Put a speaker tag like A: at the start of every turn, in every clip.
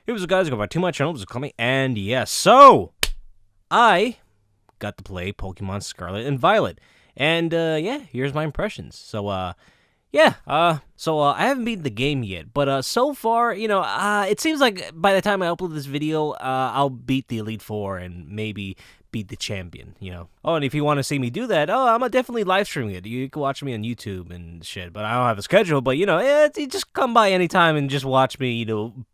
A: Hey, what's up, guys? Go back to my channel. This is Clemmy, and yes, so I got to play Pokemon Scarlet and Violet, and yeah, here's my impressions. So yeah, I haven't beaten the game yet, but so far, it seems like by the time I upload this video, I'll beat the Elite Four and maybe beat the champion. Oh, and if you want to see me do that, I'm definitely live streaming it. You can watch me on YouTube and shit, but I don't have a schedule. But you just come by anytime and just watch me,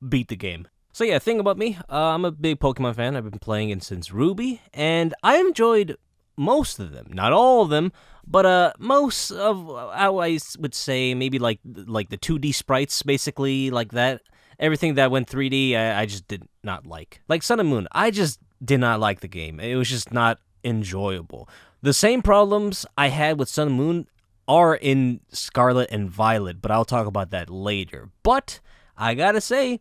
A: beat the game. So yeah, thing about me, I'm a big Pokemon fan. I've been playing it since Ruby, and I enjoyed most of them. Not all of them, but most of, I would say, maybe like the 2D sprites, basically, like that. Everything that went 3D, I just did not like. Like Sun and Moon, I just did not like the game. It was just not enjoyable. The same problems I had with Sun and Moon are in Scarlet and Violet, but I'll talk about that later. But I gotta say,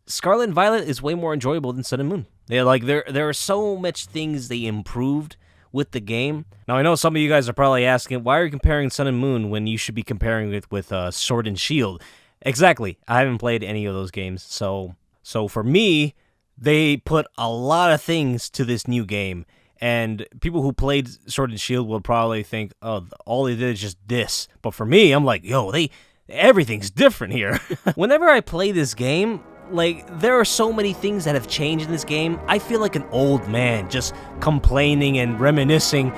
A: Scarlet and Violet is way more enjoyable than Sun and Moon. There are so much things they improved with the game. Now, I know some of you guys are probably asking, why are you comparing Sun and Moon when you should be comparing it with Sword and Shield? Exactly. I haven't played any of those games, so for me, they put a lot of things to this new game, and people who played Sword and Shield will probably think, oh, all they did is just this. But for me, I'm like, yo, everything's different here. Whenever I play this game, there are so many things that have changed in this game. I feel like an old man just complaining and reminiscing,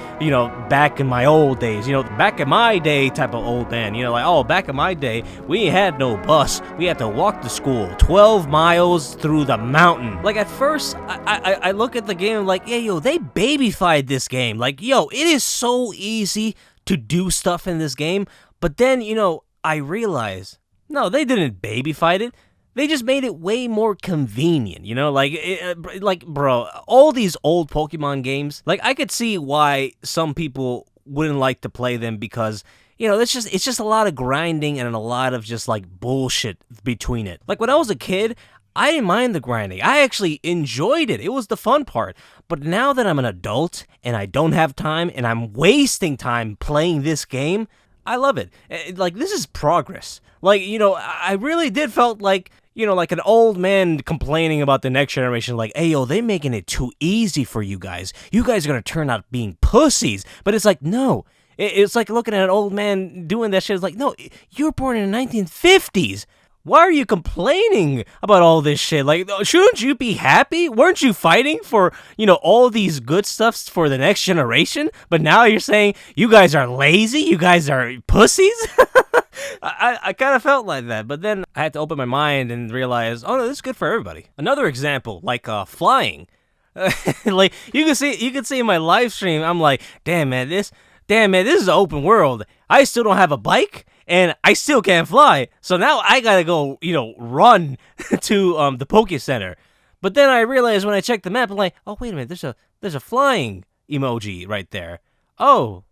A: back in my old days, back in my day type of old man, oh, back in my day, we had no bus. We had to walk to school 12 miles through the mountain. At first, I look at the game and like, yeah, yo, they babyfied this game. It is so easy to do stuff in this game. But then, I realize, no, they didn't babyfight it. They just made it way more convenient, bro, all these old Pokemon games, I could see why some people wouldn't like to play them because, it's just a lot of grinding and a lot of just, bullshit between it. When I was a kid, I didn't mind the grinding. I actually enjoyed it. It was the fun part. But now that I'm an adult and I don't have time and I'm wasting time playing this game, I love it. This is progress. I really did felt like an old man complaining about the next generation, hey, yo, they're making it too easy for you guys. You guys are gonna turn out being pussies. But it's like, no. It's like looking at an old man doing that shit. It's like, no, you were born in the 1950s. Why are you complaining about all this shit? Shouldn't you be happy? Weren't you fighting for, all these good stuffs for the next generation? But now you're saying you guys are lazy? You guys are pussies? I kind of felt like that, but then I had to open my mind and realize, oh no, this is good for everybody. Another example, flying. You can see in my live stream, I'm like, damn man, this is an open world. I still don't have a bike, and I still can't fly. So now I gotta go, run to the Poke Center. But then I realized when I checked the map, I'm like, oh wait a minute, there's a flying emoji right there. Oh,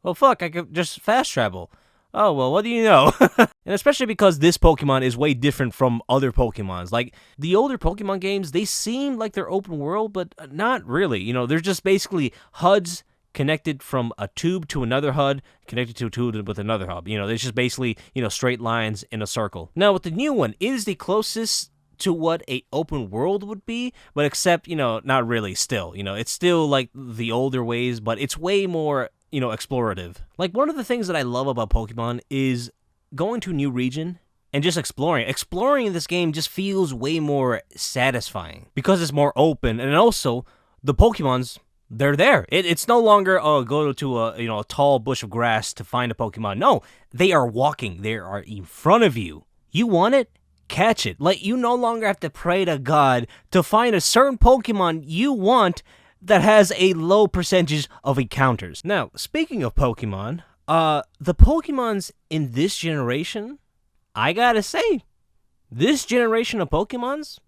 A: well fuck, I could just fast travel. Oh, well, what do you know? And especially because this Pokemon is way different from other Pokemons. The older Pokemon games, they seem like they're open world, but not really. They're just basically HUDs connected from a tube to another HUD, connected to a tube with another hub. It's just basically, straight lines in a circle. Now, with the new one, it is the closest to what a open world would be, but except, not really still. It's still like the older ways, but it's way more explorative. One of the things that I love about Pokemon is going to a new region and just exploring. Exploring in this game just feels way more satisfying because it's more open, and also the Pokemons, they're there. It's no longer, oh, go to a tall bush of grass to find a Pokemon. No, they are walking. They are in front of you. You want it? Catch it. You no longer have to pray to God to find a certain Pokemon you want that has a low percentage of encounters. Now, speaking of Pokemon, the Pokemons in this generation, I gotta say, this generation of Pokemons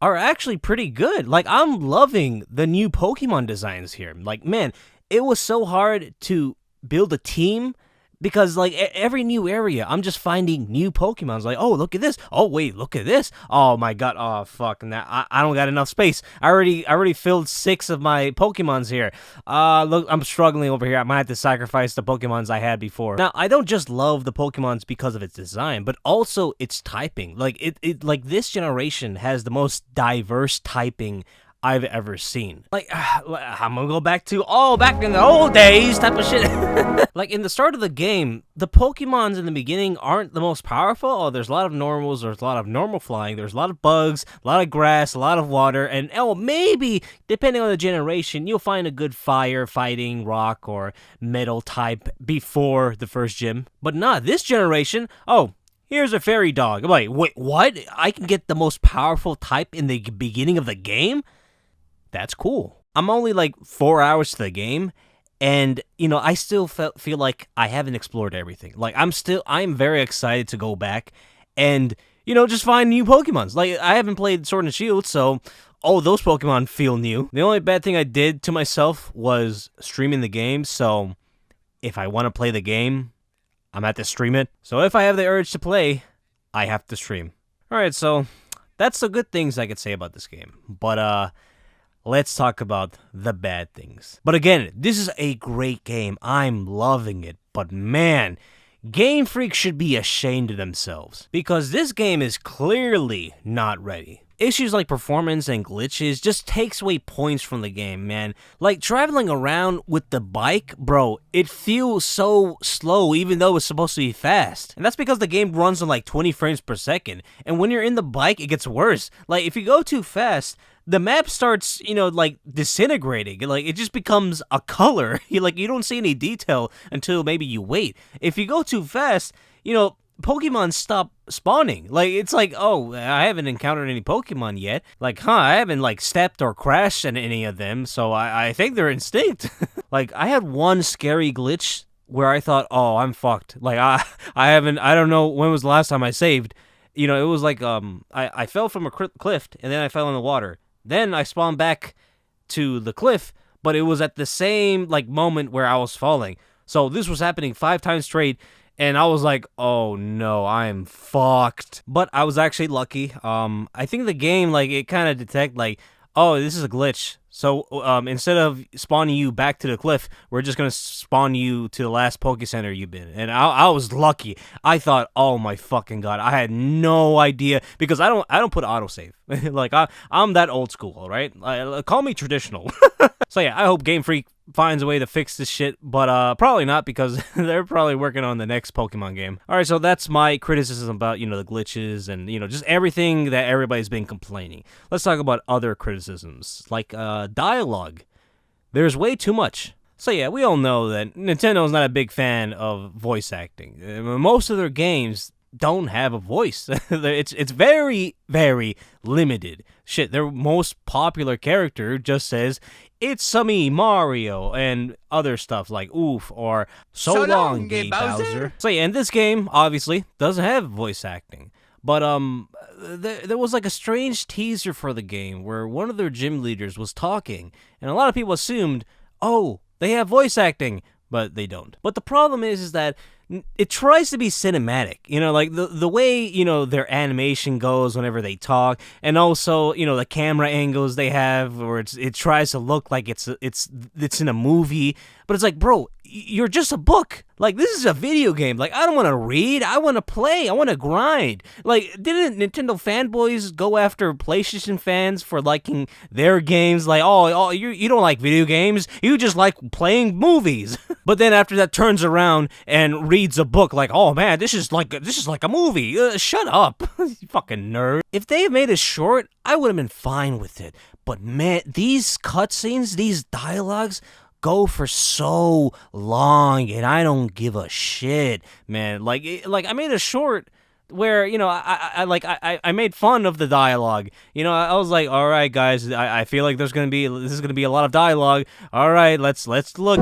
A: are actually pretty good. I'm loving the new Pokemon designs here. Man, it was so hard to build a team Because, like, every new area, I'm just finding new Pokemons. Like, oh, look at this. Oh, wait, look at this. Oh, my God. Oh, fuck. I don't got enough space. I already filled 6 of my Pokemons here. Look, I'm struggling over here. I might have to sacrifice the Pokemons I had before. Now, I don't just love the Pokemons because of its design, but also its typing. Like, like, this generation has the most diverse typing I've ever seen. Like, I'm gonna go back to, back in the old days type of shit. Like, in the start of the game, the Pokemons in the beginning aren't the most powerful. Oh, there's a lot of normals, there's a lot of normal flying, there's a lot of bugs, a lot of grass, a lot of water, and maybe, depending on the generation, you'll find a good fire, fighting, rock, or metal type before the first gym. But not this generation. Oh, here's a fairy dog. I'm like, wait, what? I can get the most powerful type in the beginning of the game? That's cool. I'm only like 4 hours to the game, and, I still feel like I haven't explored everything. Like, I'm very excited to go back and, just find new Pokemons. Like, I haven't played Sword and Shield, so all those Pokemon feel new. The only bad thing I did to myself was streaming the game, so if I want to play the game, I'm at to stream it. So if I have the urge to play, I have to stream. Alright, so that's the good things I could say about this game. But, let's talk about the bad things. But again, this is a great game. I'm loving it. But man, Game Freak should be ashamed of themselves, because this game is clearly not ready. Issues like performance and glitches just takes away points from the game, man. Like, traveling around with the bike, bro, it feels so slow even though it's supposed to be fast. And that's because the game runs on like 20 frames per second. And when you're in the bike, it gets worse. Like, if you go too fast, the map starts, like, disintegrating. Like, it just becomes a color. You don't see any detail until maybe you wait. If you go too fast, Pokemon stop spawning. Like, it's like, oh, I haven't encountered any Pokemon yet. Like, I haven't, like, stepped or crashed in any of them, so I think they're extinct. Like, I had one scary glitch where I thought, oh, I'm fucked. Like, I don't know when was the last time I saved. It was like, I fell from a cliff, and then I fell in the water. Then I spawned back to the cliff, but it was at the same, like, moment where I was falling. So this was happening 5 times straight, and I was like, oh no, I'm fucked. But I was actually lucky. I think the game, like, it kind of detected, like, oh, this is a glitch. So instead of spawning you back to the cliff, we're just gonna spawn you to the last Poke Center you've been. And I was lucky. I thought, oh my fucking god, I had no idea, because I don't put autosave. Like, I'm that old school, all right? Call me traditional. So yeah, I hope Game Freak finds a way to fix this shit, but probably not, because they're probably working on the next Pokemon game. Alright, so that's my criticism about, the glitches and, just everything that everybody's been complaining. Let's talk about other criticisms, like dialogue. There's way too much. So yeah, we all know that Nintendo's not a big fan of voice acting. Most of their games don't have a voice. It's very, very limited. Shit, their most popular character just says, "It's me, Mario," and other stuff like "oof" or "so long, gay Bowser." So yeah, and this game obviously doesn't have voice acting. But there was like a strange teaser for the game where one of their gym leaders was talking, and a lot of people assumed, oh, they have voice acting, but they don't. But the problem is that it tries to be cinematic, like the way, their animation goes whenever they talk, and also, the camera angles they have, or it tries to look like it's in a movie, but it's like, bro, you're just a book. Like, this is a video game. Like, I don't want to read. I want to play. I want to grind. Like, didn't Nintendo fanboys go after PlayStation fans for liking their games? Like, oh, you don't like video games. You just like playing movies. But then after that turns around and reads a book like, oh man, this is like a movie. Shut up, you fucking nerd. If they had made it short, I would have been fine with it. But man, these cutscenes, these dialogues go for so long, and I don't give a shit, man. Like I made a short where, I made fun of the dialogue. I was like, all right, guys, I feel like this is gonna be a lot of dialogue. All right, let's look.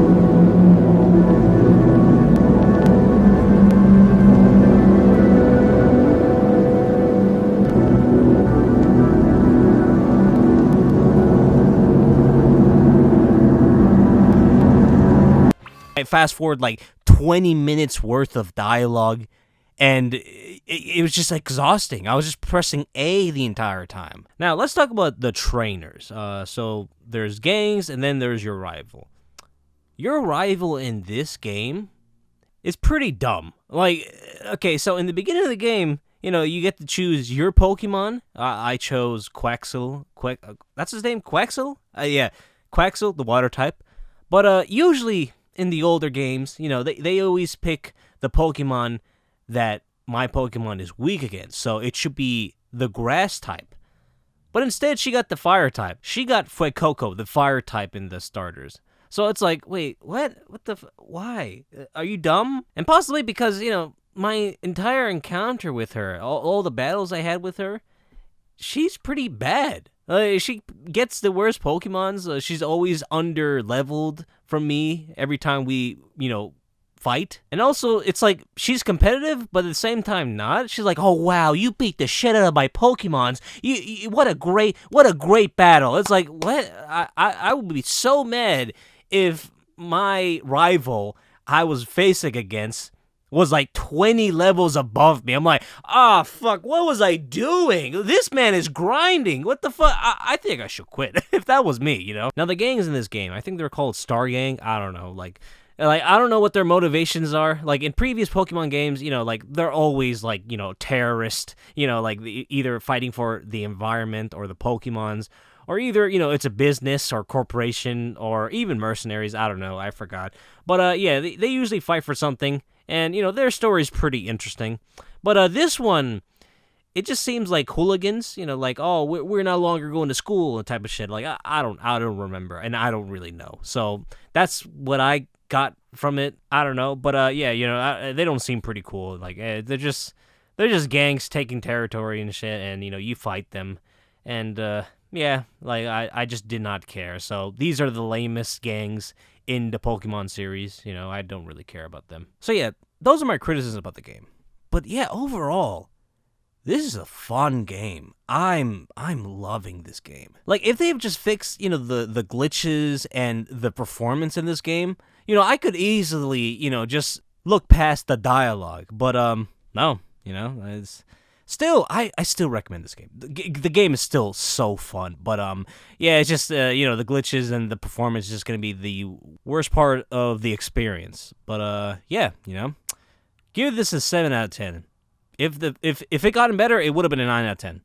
A: fast forward like 20 minutes worth of dialogue, and it was just exhausting. I was just pressing A the entire time. Now, let's talk about the trainers. So there's gangs, and then there's your rival. Your rival in this game is pretty dumb. Like, okay, so in the beginning of the game, you get to choose your Pokemon. I chose Quaxel. That's his name? Quaxel? Yeah, Quaxel, the water type. But usually in the older games, they always pick the Pokemon that my Pokemon is weak against. So it should be the grass type. But instead, she got the fire type. She got Fuecoco, the fire type in the starters. So it's like, wait, what? Why? Are you dumb? And possibly because, my entire encounter with her, all the battles I had with her, she's pretty bad. She gets the worst Pokemons. She's always under-leveled from me every time we, fight. And also, it's like, she's competitive, but at the same time not. She's like, oh, wow, you beat the shit out of my Pokemons. What a great battle. It's like, what? I would be so mad if my rival I was facing against was like 20 levels above me. I'm like, fuck, what was I doing? This man is grinding. What the fuck? I think I should quit if that was me, Now, the gangs in this game, I think they're called Star Gang. I don't know. Like I don't know what their motivations are. Like, in previous Pokemon games, they're always, terrorist, either fighting for the environment or the Pokemons, or either, it's a business or corporation or even mercenaries. I don't know. I forgot. But, yeah, they usually fight for something. And, their story's pretty interesting. But this one, it just seems like hooligans, we're no longer going to school and type of shit. Like, I don't remember, and I don't really know. So that's what I got from it. I don't know. But, yeah, they don't seem pretty cool. Like, they're just gangs taking territory and shit, and, you fight them. And, yeah, like, I just did not care. So these are the lamest gangs in the Pokemon series. I don't really care about them. So yeah, those are my criticisms about the game. But yeah, overall, this is a fun game. I'm loving this game. Like, if they've just fixed, the glitches and the performance in this game, I could easily, just look past the dialogue. But no, it's still, I still recommend this game. The game is still so fun, but yeah, it's just the glitches and the performance is just gonna be the worst part of the experience. But yeah, give this a 7 out of 10. If it gotten better, it would have been a 9 out of 10.